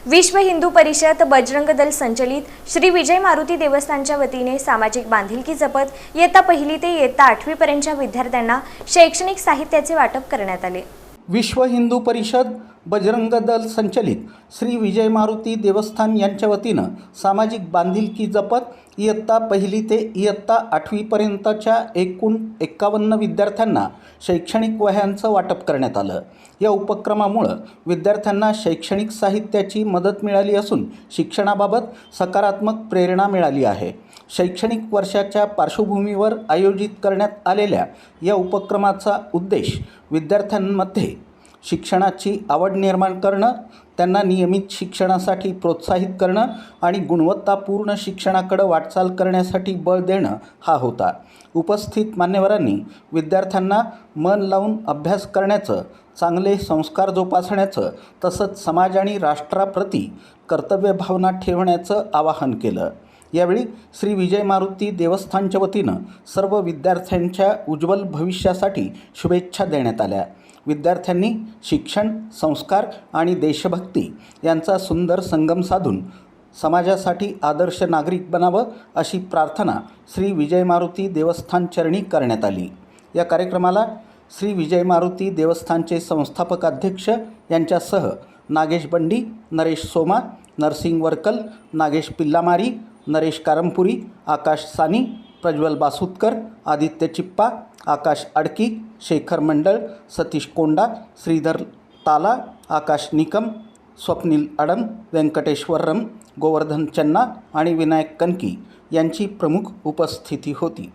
विश्व हिंदू परिषद बजरंग दल संचलित श्री विजय मारुती देवस्थानच्या वतीने सामाजिक बांधिलकी जपत इयत्ता पहिली ते इयत्ता 8वी पर्यंतच्या विद्यार्थ्यांना शैक्षणिक साहित्याचे वाटप करण्यात आले। विश्व हिंदू परिषद बजरंग दल संचलित श्री विजय मारुती देवस्थान यांच्या वतीनं सामाजिक बांधिलकी जपत इयत्ता पहिली ते इयत्ता 8वी पर्यंतच्या एकूण 51 विद्यार्थ्यांना शैक्षणिक वह्यांचं वाटप करण्यात आलं। या उपक्रमामुळे विद्यार्थ्यांना शैक्षणिक साहित्याची मदत मिळाली असून शिक्षणाबाबत सकारात्मक प्रेरणा मिळाली आहे। शैक्षणिक वर्षाच्या पार्श्वभूमीवर आयोजित करण्यात आलेल्या या उपक्रमाचा उद्देश विद्यार्थ्यांमध्ये शिक्षणाची आवड निर्माण करणं, त्यांना नियमित शिक्षणासाठी प्रोत्साहित करणं आणि गुणवत्तापूर्ण शिक्षणाकडे वाटचाल करण्यासाठी बळ देणं हा होता। उपस्थित मान्यवरांनी विद्यार्थ्यांना मन लावून अभ्यास करण्याचं, चांगले संस्कार जोपासण्याचं तसंच समाज आणि राष्ट्राप्रती कर्तव्यभावना ठेवण्याचं आवाहन केलं। यावेळी श्री विजय मारुती देवस्थानच्या वतीनं सर्व विद्यार्थ्यांच्या उज्ज्वल भविष्यासाठी शुभेच्छा देण्यात आल्या। विद्यार्थ्यांनी शिक्षण, संस्कार आणि देशभक्ती यांचा सुंदर संगम साधून समाजासाठी आदर्श नागरिक बनावं अशी प्रार्थना श्री विजय मारुती देवस्थान चरणी करण्यात आली। या कार्यक्रमाला श्री विजय मारुती देवस्थानचे संस्थापक अध्यक्ष यांच्यासह नागेश बंडी, नरेश सोमा, नरसिंग वरकल, नागेश पिल्लामारी, नरेश कारमपुरी, आकाश सानी, प्रज्वल बासुतकर, आदित्य चिप्पा, आकाश अडकी, शेखर मंडळ, सतीश कोंडा, श्रीधर ताला, आकाश निकम, स्वप्नील अडम, व्यंकटेश्वरम, गोवर्धन चन्ना आणि विनायक कनकी यांची प्रमुख उपस्थिती होती।